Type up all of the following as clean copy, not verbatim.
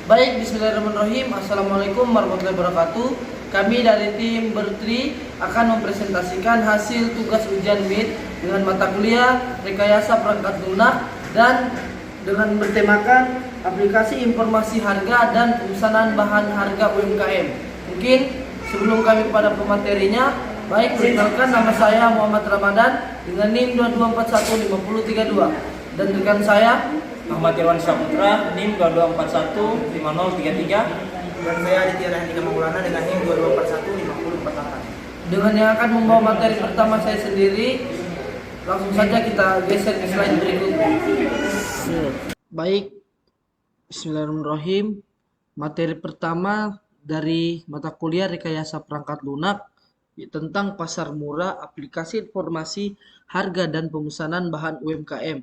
Baik, bismillahirrahmanirrahim. Assalamualaikum warahmatullahi wabarakatuh. Kami dari tim Bertri akan mempresentasikan hasil tugas ujian MIT dengan mata kuliah Rekayasa Perangkat Lunak dan dengan bertemakan aplikasi informasi harga dan pemesanan bahan harga UMKM. Mungkin sebelum kami pada pematerinya, baik perkenalkan, nama saya Muhammad Ramadan dengan NIM 22415032 dan rekan saya Ahmad Irwan Saputra, NIM 22415033. Dan saya Aditya Rahandika Maulana dengan NIM 22415048. dengan yang akan membawa materi pertama saya sendiri. Langsung saja kita geser ke slide berikutnya. Baik, bismillahirrahmanirrahim. Materi pertama dari mata kuliah Rekayasa Perangkat Lunak tentang pasar murah, aplikasi informasi harga dan pemesanan bahan UMKM.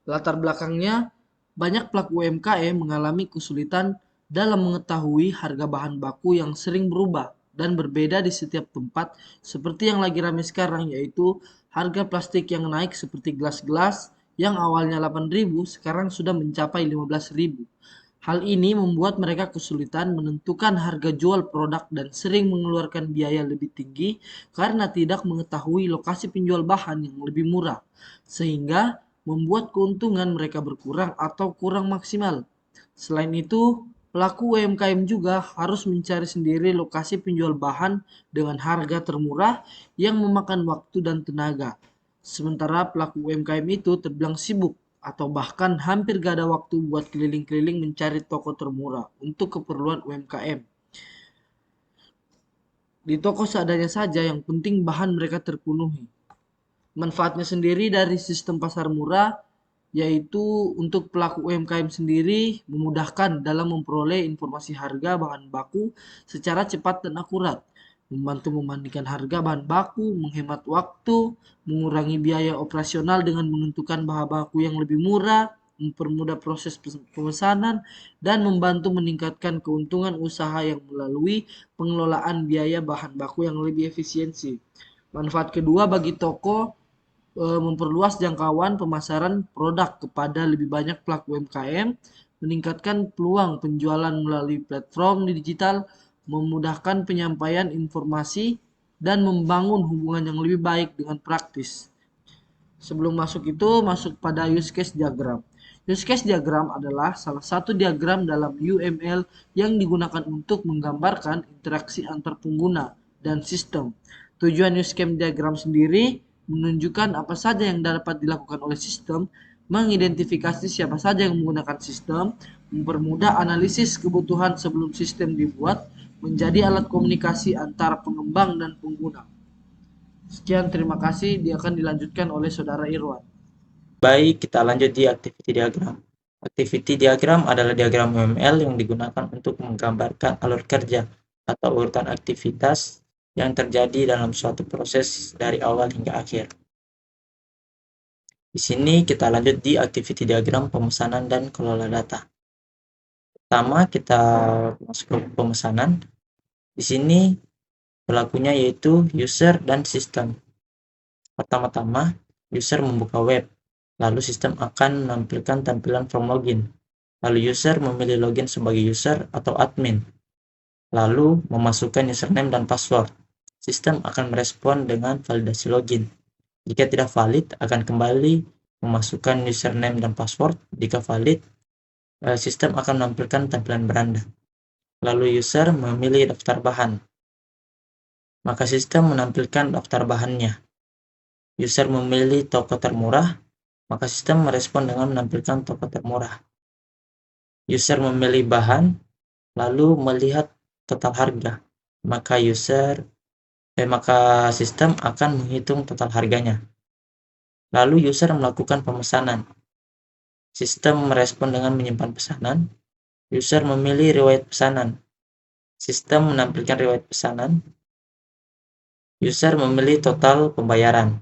Latar belakangnya, banyak pelaku UMKM mengalami kesulitan dalam mengetahui harga bahan baku yang sering berubah dan berbeda di setiap tempat, seperti yang lagi ramai sekarang, yaitu harga plastik yang naik seperti gelas-gelas yang awalnya 8.000 sekarang sudah mencapai 15.000. Hal ini membuat mereka kesulitan menentukan harga jual produk dan sering mengeluarkan biaya lebih tinggi karena tidak mengetahui lokasi penjual bahan yang lebih murah, sehingga membuat keuntungan mereka berkurang atau kurang maksimal. Selain itu, pelaku UMKM juga harus mencari sendiri lokasi penjual bahan dengan harga termurah yang memakan waktu dan tenaga. Sementara pelaku UMKM itu terbilang sibuk atau bahkan hampir gak ada waktu buat keliling-keliling mencari toko termurah untuk keperluan UMKM. Di toko seadanya saja, yang penting bahan mereka terpenuhi. Manfaatnya sendiri dari sistem pasar murah yaitu untuk pelaku UMKM sendiri memudahkan dalam memperoleh informasi harga bahan baku secara cepat dan akurat, membantu membandingkan harga bahan baku, menghemat waktu, mengurangi biaya operasional dengan menentukan bahan baku yang lebih murah, mempermudah proses pemesanan, dan membantu meningkatkan keuntungan usaha yang melalui pengelolaan biaya bahan baku yang lebih efisiensi. Manfaat kedua bagi toko, memperluas jangkauan pemasaran produk kepada lebih banyak pelaku UMKM, meningkatkan peluang penjualan melalui platform digital, memudahkan penyampaian informasi, dan membangun hubungan yang lebih baik dengan praktis. Sebelum masuk pada use case diagram. Use case diagram adalah salah satu diagram dalam UML yang digunakan untuk menggambarkan interaksi antar pengguna dan sistem. Tujuan use case diagram sendiri menunjukkan apa saja yang dapat dilakukan oleh sistem, mengidentifikasi siapa saja yang menggunakan sistem, mempermudah analisis kebutuhan sebelum sistem dibuat, menjadi alat komunikasi antara pengembang dan pengguna. Sekian, terima kasih. Dia akan dilanjutkan oleh Saudara Irwan. Baik, kita lanjut di activity diagram. Activity diagram adalah diagram UML yang digunakan untuk menggambarkan alur kerja atau urutan aktivitas yang terjadi dalam suatu proses dari awal hingga akhir. Di sini kita lanjut di activity diagram pemesanan dan kelola data. Pertama, kita masuk ke pemesanan. Di sini pelakunya yaitu user dan sistem. Pertama-tama, user membuka web, lalu sistem akan menampilkan tampilan form login. Lalu user memilih login sebagai user atau admin, lalu memasukkan username dan password. Sistem akan merespon dengan validasi login. Jika tidak valid, akan kembali memasukkan username dan password. Jika valid, sistem akan menampilkan tampilan beranda. Lalu user memilih daftar bahan, maka sistem menampilkan daftar bahannya. User memilih toko termurah, maka sistem merespon dengan menampilkan toko termurah. User memilih bahan, lalu melihat total harga, maka sistem akan menghitung total harganya. Lalu user melakukan pemesanan. Sistem merespon dengan menyimpan pesanan. User memilih riwayat pesanan. Sistem menampilkan riwayat pesanan. User memilih total pembayaran,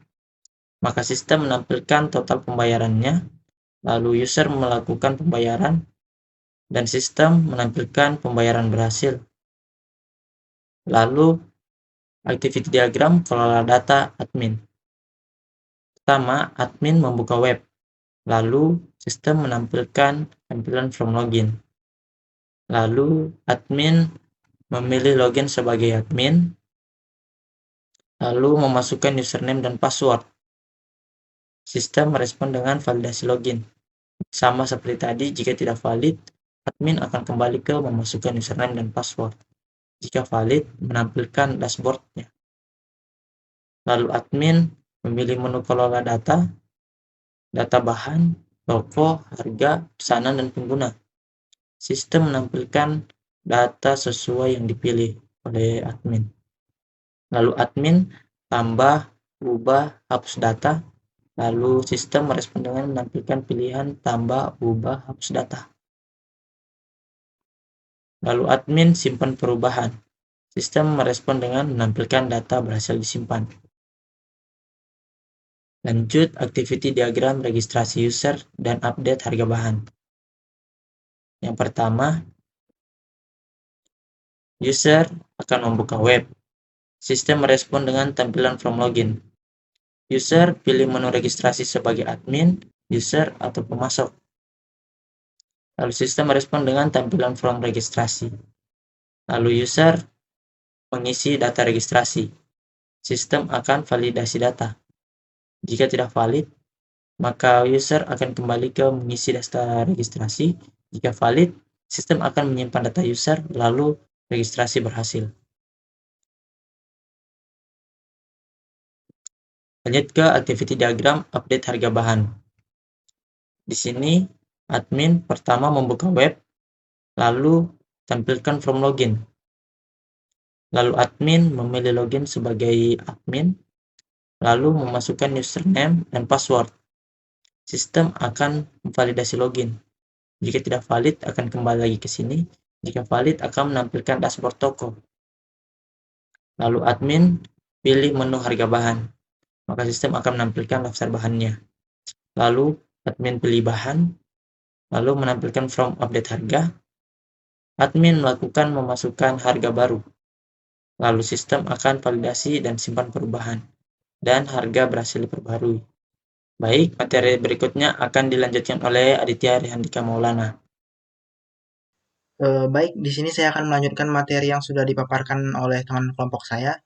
maka sistem menampilkan total pembayarannya. Lalu user melakukan pembayaran dan sistem menampilkan pembayaran berhasil. Lalu activity diagram kelola data admin. Pertama, admin membuka web, lalu sistem menampilkan tampilan form login. Lalu admin memilih login sebagai admin, lalu memasukkan username dan password. Sistem merespon dengan validasi login. Sama seperti tadi, jika tidak valid, admin akan kembali ke memasukkan username dan password. Jika valid, menampilkan dashboard-nya. Lalu admin memilih menu kelola data, data bahan, toko, harga, pesanan, dan pengguna. Sistem menampilkan data sesuai yang dipilih oleh admin. Lalu admin tambah, ubah, hapus data. Lalu sistem merespon dengan menampilkan pilihan tambah, ubah, hapus data. Lalu admin simpan perubahan. Sistem merespon dengan menampilkan data berhasil disimpan. Lanjut activity diagram registrasi user dan update harga bahan. Yang pertama, user akan membuka web. Sistem merespon dengan tampilan from login. User pilih menu registrasi sebagai admin, user, atau pemasok. Lalu sistem merespon dengan tampilan from registrasi. Lalu user mengisi data registrasi. Sistem akan validasi data. Jika tidak valid, maka user akan kembali ke mengisi data registrasi. Jika valid, sistem akan menyimpan data user, lalu registrasi berhasil. Lanjut ke activity diagram update harga bahan. Di sini, admin pertama membuka web, lalu tampilkan from login. Lalu admin memilih login sebagai admin, lalu memasukkan username dan password. Sistem akan memvalidasi login. Jika tidak valid, akan kembali lagi ke sini. Jika valid, akan menampilkan dashboard toko. Lalu admin pilih menu harga bahan, maka sistem akan menampilkan daftar bahannya. Lalu admin pilih bahan, lalu menampilkan from update harga. Admin melakukan memasukkan harga baru. Lalu sistem akan validasi dan simpan perubahan, dan harga berhasil diperbarui. Baik, materi berikutnya akan dilanjutkan oleh Aditya Rehandika Maulana. Baik, di sini saya akan melanjutkan materi yang sudah dipaparkan oleh teman kelompok saya.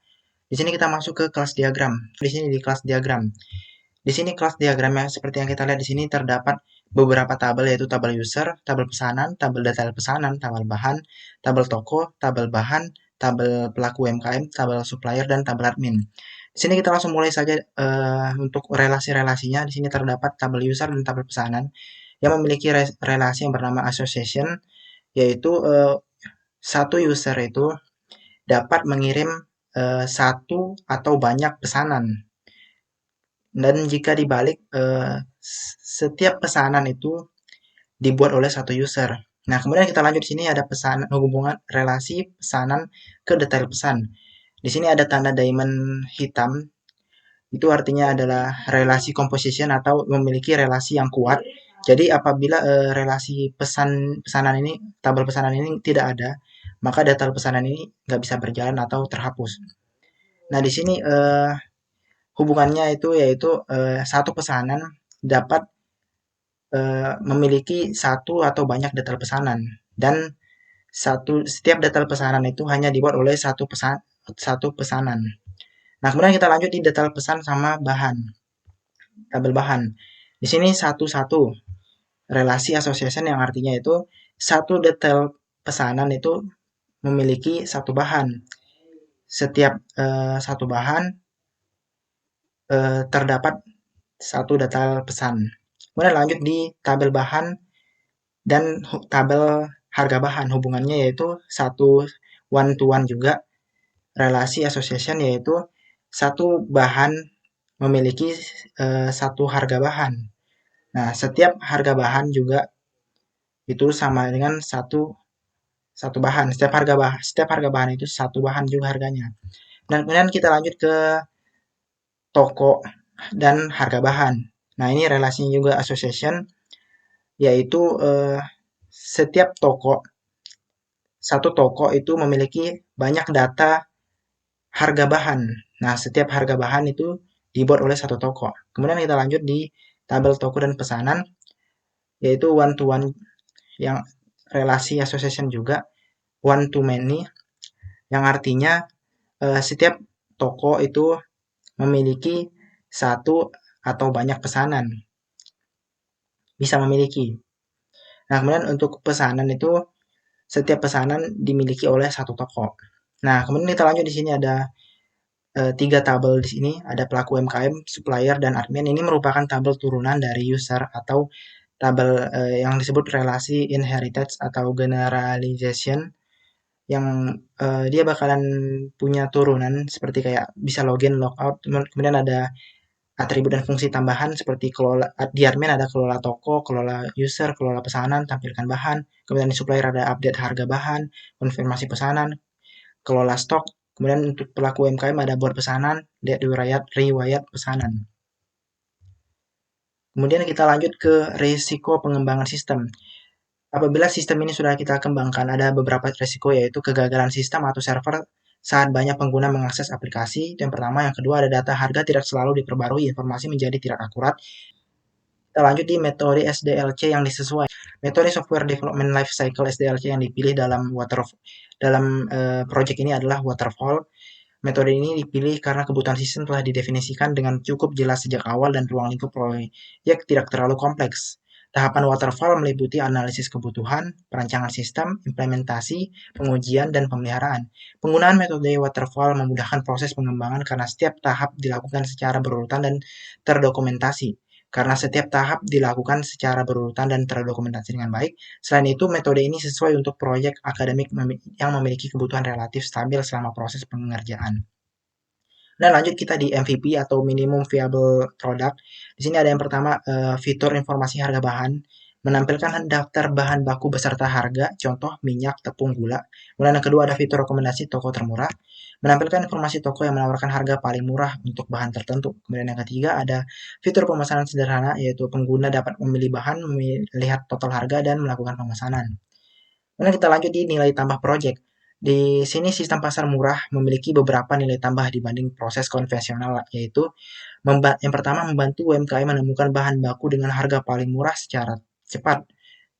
Di sini kita masuk ke kelas diagram. Di sini di kelas diagram. Di sini kelas diagramnya seperti yang kita lihat di sini terdapat beberapa tabel, yaitu tabel user, tabel pesanan, tabel detail pesanan, tabel bahan, tabel toko, tabel bahan, tabel pelaku UMKM, tabel supplier, dan tabel admin. Di sini kita langsung mulai saja untuk relasi-relasinya. Di sini terdapat tabel user dan tabel pesanan yang memiliki relasi yang bernama association, yaitu satu user itu dapat mengirim satu atau banyak pesanan. Dan jika dibalik, setiap pesanan itu dibuat oleh satu user. Nah, kemudian kita lanjut di sini ada pesanan, hubungan relasi pesanan ke detail pesan. Di sini ada tanda diamond hitam, itu artinya adalah relasi composition atau memiliki relasi yang kuat. Jadi apabila relasi pesanan ini, tabel pesanan ini tidak ada, maka detail pesanan ini nggak bisa berjalan atau terhapus. Nah, di sini hubungannya itu yaitu satu pesanan dapat memiliki satu atau banyak detail pesanan, dan setiap detail pesanan itu hanya dibuat oleh satu pesanan. Nah, kemudian kita lanjut di detail pesan sama bahan, tabel bahan. Di sini satu-satu relasi association yang artinya itu satu detail pesanan itu memiliki satu bahan. Setiap satu bahan terdapat satu detail pesan. Kemudian lanjut di tabel bahan dan tabel harga bahan. Hubungannya yaitu satu one to one juga relasi association, yaitu satu bahan memiliki satu harga bahan. Nah, setiap harga bahan juga itu sama dengan satu bahan. Setiap harga bahan itu satu bahan juga harganya. Dan kemudian kita lanjut ke toko dan harga bahan. Nah, ini relasinya juga association, yaitu setiap satu toko itu memiliki banyak data harga bahan. Nah, setiap harga bahan itu dibuat oleh satu toko. Kemudian kita lanjut di tabel toko dan pesanan, yaitu one to one yang relasi association juga, one to many, yang artinya setiap toko itu memiliki satu atau banyak pesanan, bisa memiliki. Nah, kemudian untuk pesanan itu setiap pesanan dimiliki oleh satu toko. Nah, kemudian kita lanjut di sini ada 3 tabel di sini, ada pelaku UMKM, supplier, dan admin. Ini merupakan tabel turunan dari user atau tabel yang disebut relasi inheritance atau generalization yang dia bakalan punya turunan seperti kayak bisa login, logout, kemudian ada atribut dan fungsi tambahan seperti kelola di admin ada kelola toko, kelola user, kelola pesanan, tampilkan bahan, kemudian di supplier ada update harga bahan, konfirmasi pesanan, kelola stok, kemudian untuk pelaku UMKM ada buat pesanan, lihat riwayat pesanan. Kemudian kita lanjut ke risiko pengembangan sistem. Apabila sistem ini sudah kita kembangkan, ada beberapa risiko yaitu kegagalan sistem atau server saat banyak pengguna mengakses aplikasi. Yang pertama, yang kedua ada data harga tidak selalu diperbarui, informasi menjadi tidak akurat. Kita lanjut di metode SDLC yang disesuaikan. Metode Software Development Life Cycle SDLC yang dipilih dalam project ini adalah waterfall. Metode ini dipilih karena kebutuhan sistem telah didefinisikan dengan cukup jelas sejak awal dan ruang lingkup proyek tidak terlalu kompleks. Tahapan waterfall meliputi analisis kebutuhan, perancangan sistem, implementasi, pengujian, dan pemeliharaan. Penggunaan metode waterfall memudahkan proses pengembangan karena setiap tahap dilakukan secara berurutan dan terdokumentasi. Karena setiap tahap dilakukan secara berurutan dan terdokumentasi dengan baik. Selain itu, metode ini sesuai untuk proyek akademik yang memiliki kebutuhan relatif stabil selama proses pengerjaan. Dan lanjut kita di MVP atau Minimum Viable Product. Di sini ada yang pertama fitur informasi harga bahan, menampilkan daftar bahan baku beserta harga, contoh minyak, tepung, gula. Kemudian yang kedua ada fitur rekomendasi toko termurah, menampilkan informasi toko yang menawarkan harga paling murah untuk bahan tertentu. Kemudian yang ketiga ada fitur pemesanan sederhana, yaitu pengguna dapat memilih bahan, melihat total harga, dan melakukan pemesanan. Kemudian kita lanjut di nilai tambah project. Di sini sistem pasar murah memiliki beberapa nilai tambah dibanding proses konvensional, yaitu yang pertama membantu UMKM menemukan bahan baku dengan harga paling murah secara cepat.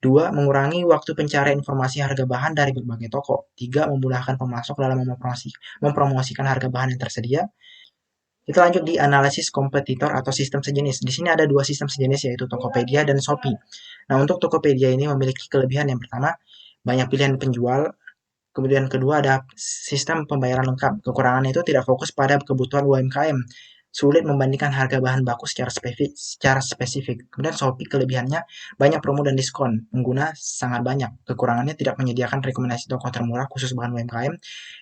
2. Mengurangi waktu pencarian informasi harga bahan dari berbagai toko. 3. Memudahkan pemasok dalam mempromosikan harga bahan yang tersedia. Kita lanjut di analisis kompetitor atau sistem sejenis. Di sini ada dua sistem sejenis yaitu Tokopedia dan Shopee. Nah, untuk Tokopedia ini memiliki kelebihan yang pertama, banyak pilihan penjual. Kemudian kedua ada sistem pembayaran lengkap. Kekurangan itu tidak fokus pada kebutuhan UMKM. Sulit membandingkan harga bahan baku secara spesifik. Kemudian Shopee kelebihannya banyak promo dan diskon. Pengguna sangat banyak. Kekurangannya tidak menyediakan rekomendasi toko termurah khusus bahan UMKM.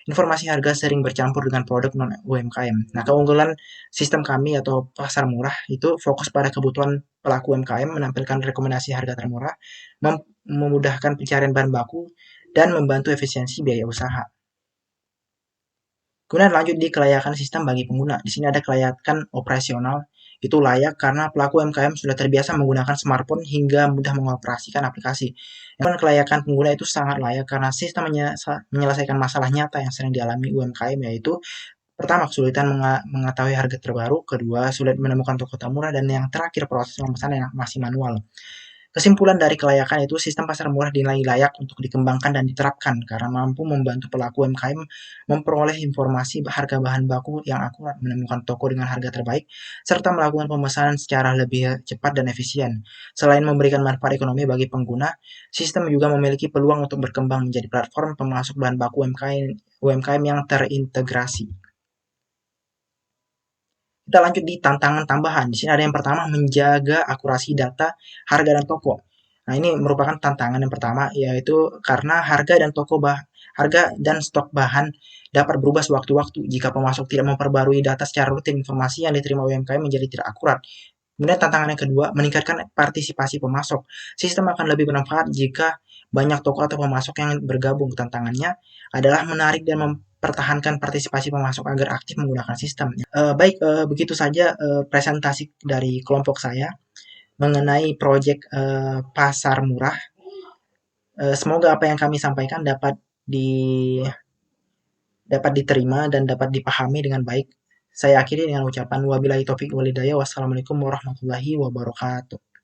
Informasi harga sering bercampur dengan produk non UMKM. Nah, keunggulan sistem kami atau pasar murah itu fokus pada kebutuhan pelaku UMKM, menampilkan rekomendasi harga termurah, memudahkan pencarian bahan baku, dan membantu efisiensi biaya usaha. Kemudian lanjut di kelayakan sistem bagi pengguna. Di sini ada kelayakan operasional. Itu layak karena pelaku UMKM sudah terbiasa menggunakan smartphone hingga mudah mengoperasikan aplikasi. Namun kelayakan pengguna itu sangat layak karena sistem menyelesaikan masalah nyata yang sering dialami UMKM, yaitu pertama, kesulitan mengetahui harga terbaru. Kedua, sulit menemukan toko termurah. Dan yang terakhir, proses pemesanan yang masih manual. Kesimpulan dari kelayakan itu, sistem pasar murah dinilai layak untuk dikembangkan dan diterapkan karena mampu membantu pelaku UMKM memperoleh informasi harga bahan baku yang akurat, menemukan toko dengan harga terbaik, serta melakukan pemesanan secara lebih cepat dan efisien. Selain memberikan manfaat ekonomi bagi pengguna, sistem juga memiliki peluang untuk berkembang menjadi platform pemasok bahan baku UMKM yang terintegrasi. Kita lanjut di tantangan tambahan. Di sini ada yang pertama, menjaga akurasi data, harga, dan toko. Nah, ini merupakan tantangan yang pertama, yaitu karena harga dan stok bahan dapat berubah sewaktu-waktu. Jika pemasok tidak memperbarui data secara rutin, informasi yang diterima UMKM menjadi tidak akurat. Kemudian tantangan yang kedua, meningkatkan partisipasi pemasok. Sistem akan lebih bermanfaat jika banyak toko atau pemasok yang bergabung. Tantangannya adalah menarik dan mempertahankan partisipasi pemasok agar aktif menggunakan sistem. Baik, begitu saja presentasi dari kelompok saya mengenai proyek pasar murah. Semoga apa yang kami sampaikan dapat diterima dan dapat dipahami dengan baik. Saya akhiri dengan ucapan wabillahi taufik walhidayah. Wassalamualaikum warahmatullahi wabarakatuh.